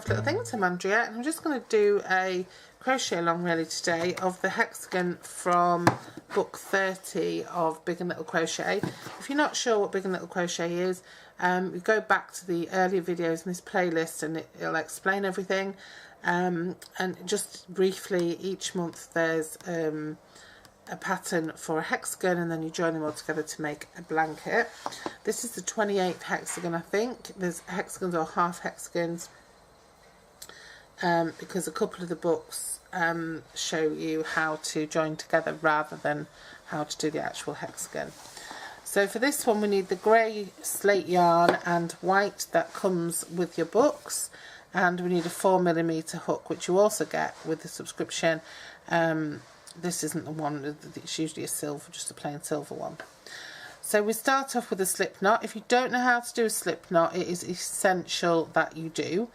Soft Little Things. I'm Andrea, and I'm just going to do a crochet along really today of the hexagon from book 30 of Big and Little Crochet. If you're not sure what Big and Little Crochet is, you go back to the earlier videos in this playlist and it'll explain everything. And just briefly, each month there's a pattern for a hexagon, and then you join them all together to make a blanket. This is the 28th hexagon, I think. There's hexagons or half hexagons, because a couple of the books show you how to join together rather than how to do the actual hexagon. So for this one we need the grey slate yarn and white that comes with your books, and we need a 4mm hook, which you also get with the subscription. This isn't the one, it's usually a silver, just a plain silver one. So we start off with a slip knot. If you don't know how to do a slip knot, it is essential that you do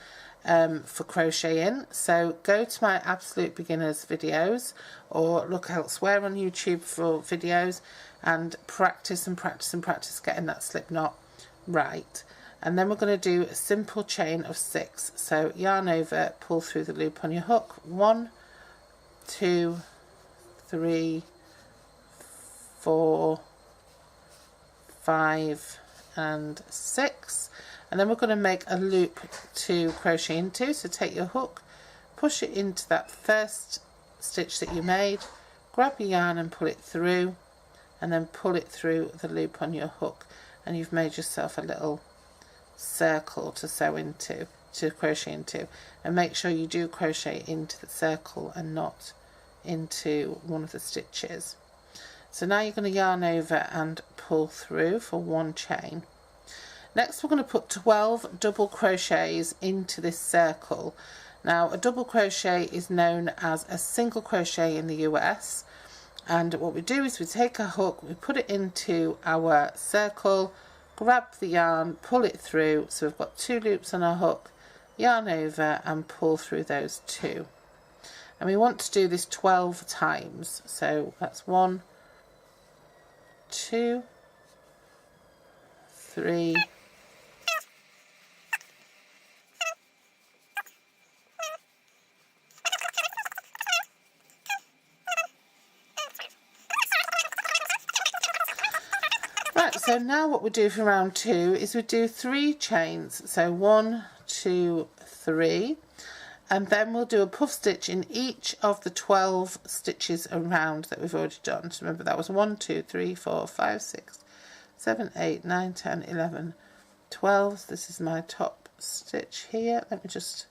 for crocheting. So go to my Absolute Beginners videos or look elsewhere on YouTube for videos and practice and practice and practice getting that slip knot right. And then we're going to do a simple chain of 6. So yarn over, pull through the loop on your hook. 1, 2, 3, 4, 5 and 6, and then we're going to make a loop to crochet into. So take your hook, push it into that first stitch that you made, grab your yarn and pull it through, and then pull it through the loop on your hook, and you've made yourself a little circle to sew into, to crochet into. And make sure you do crochet into the circle and not into one of the stitches. So now you're going to yarn over and pull through for 1 chain. Next we're going to put 12 double crochets into this circle. Now a double crochet is known as a single crochet in the US, and what we do is we take a hook, we put it into our circle, grab the yarn, pull it through, so we've got 2 loops on our hook, yarn over and pull through those 2. And we want to do this 12 times. So that's 1, 2, 3, 4. So now what we do for round 2 is we do 3 chains. So 1, 2, 3. And then we'll do a puff stitch in each of the 12 stitches around that we've already done. So remember that was 1, 2, 3, 4, 5, 6, 7, 8, 9, 10, 11, 12. So this is my top stitch here. Let me just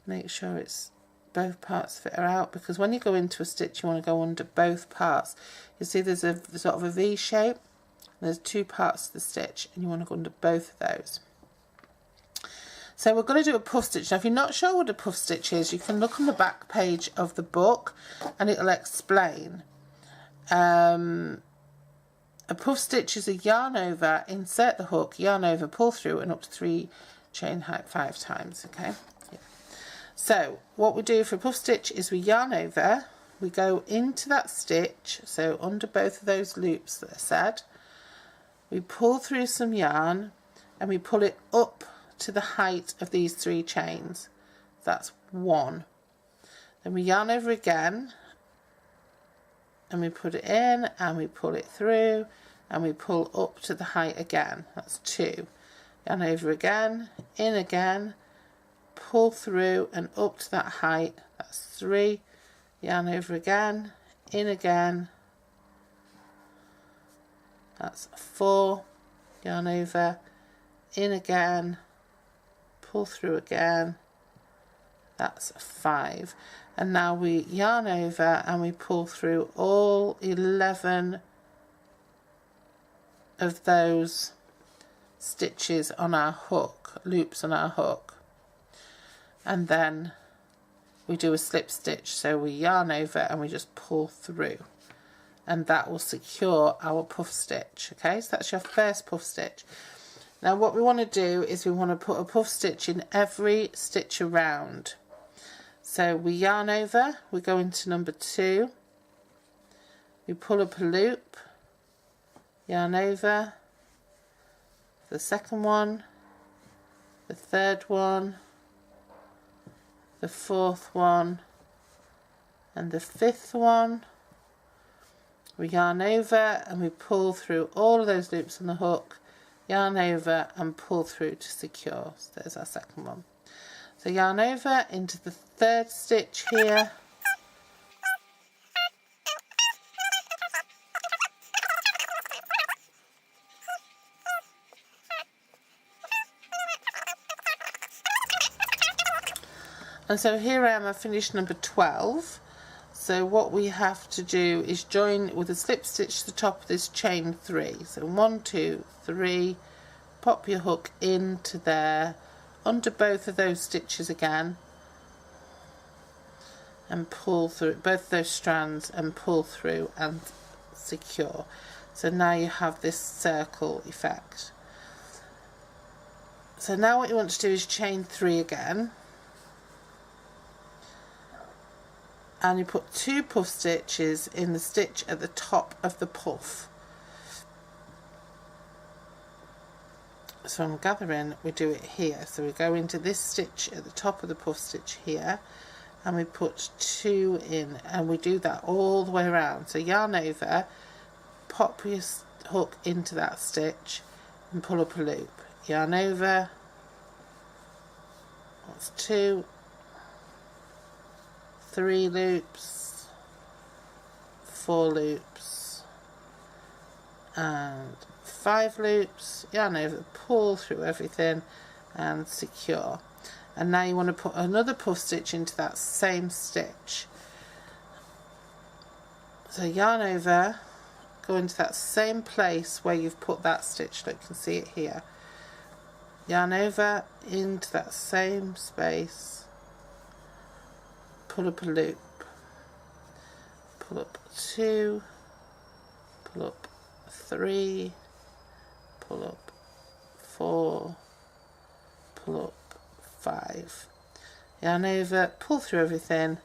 make sure it's both parts fit her out, because when you go into a stitch you want to go under both parts. You see there's a sort of a V shape. There's 2 parts to the stitch and you want to go under both of those. So we're going to do a puff stitch. Now if you're not sure what a puff stitch is, you can look on the back page of the book and it'll explain. A puff stitch is a yarn over, insert the hook, yarn over, pull through and up to 3 chain height 5 times. Okay. Yeah. So what we do for a puff stitch is we yarn over, we go into that stitch, so under both of those loops that I said, we pull through some yarn and we pull it up to the height of these 3 chains. That's 1. Then we yarn over again and we put it in and we pull it through and we pull up to the height again. That's 2. Yarn over again, in again, pull through and up to that height. That's 3. Yarn over again, in again. That's 4. Yarn over, in again, pull through again. That's 5. And now we yarn over and we pull through all 11 of those stitches on our hook, loops on our hook, and then we do a slip stitch. So we yarn over and we just pull through, and that will secure our puff stitch. Okay, so that's your first puff stitch. Now what we want to do is we want to put a puff stitch in every stitch around. So we yarn over, we go into number 2, we pull up a loop, yarn over, the second one, the third one, the fourth one and the fifth one. We yarn over and we pull through all of those loops on the hook, yarn over and pull through to secure. So there's our second one. So yarn over into the third stitch here, and so here I am, I finished number 12. So what we have to do is join with a slip stitch to the top of this chain 3. So 1, 2, 3, pop your hook into there, under both of those stitches again, and pull through both of those strands and pull through and secure. So now you have this circle effect. So now what you want to do is chain 3 again, and you put 2 puff stitches in the stitch at the top of the puff. So I'm gathering, we do it here. So we go into this stitch at the top of the puff stitch here, and we put 2 in, and we do that all the way around. So yarn over, pop your hook into that stitch and pull up a loop. Yarn over, that's 2, 3 loops, 4 loops, and 5 loops, yarn over, pull through everything and secure. And now you want to put another puff stitch into that same stitch. So yarn over, go into that same place where you've put that stitch. Look, you can see it here. Yarn over into that same space, pull up a loop, pull up 2, pull up 3, pull up 4, pull up 5, yarn over, pull through everything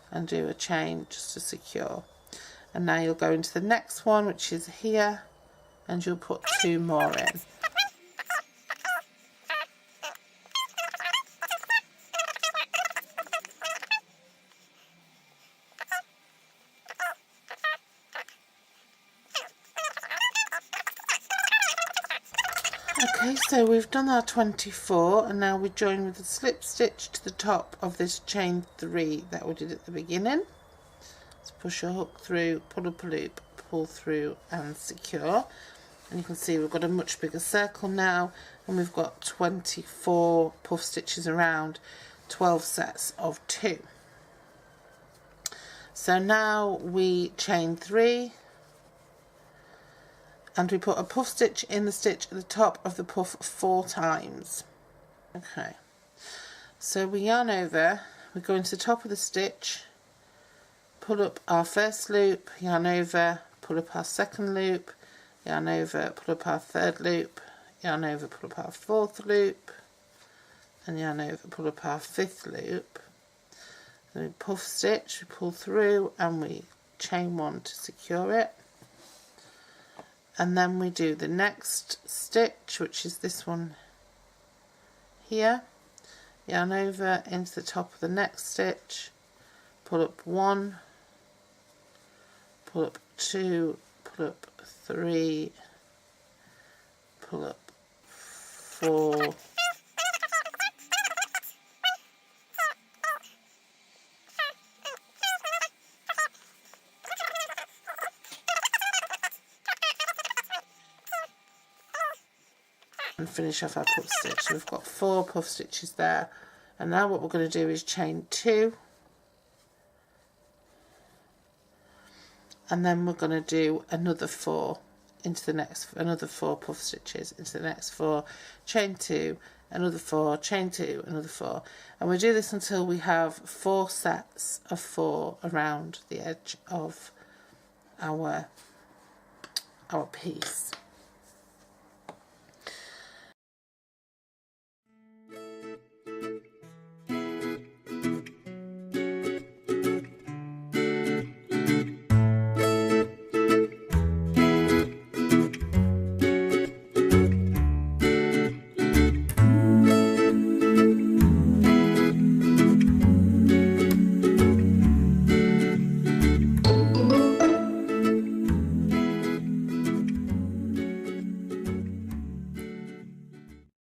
and do a chain just to secure. And now you'll go into the next one, which is here, and you'll put 2 more in. Okay, so we've done our 24, and now we join with a slip stitch to the top of this chain 3 that we did at the beginning. So push your hook through, pull up a loop, pull through and secure. And you can see we've got a much bigger circle now, and we've got 24 puff stitches around, 12 sets of 2. So now we chain 3, and we put a puff stitch in the stitch at the top of the puff 4 times. Okay, so we yarn over, we go into the top of the stitch, pull up our first loop, yarn over, pull up our second loop, yarn over, pull up our third loop, yarn over, pull up our fourth loop, and yarn over, pull up our fifth loop. Then we puff stitch, we pull through and we chain 1 to secure it. And then we do the next stitch, which is this one here, yarn over into the top of the next stitch, pull up 1, pull up 2, pull up 3, pull up 4, and finish off our puff stitch. So we've got 4 puff stitches there, and now what we're going to do is chain 2, and then we're going to do another 4 into the next, another 4 puff stitches into the next 4, chain 2, another 4, chain 2, another 4, and we do this until we have 4 sets of 4 around the edge of our piece.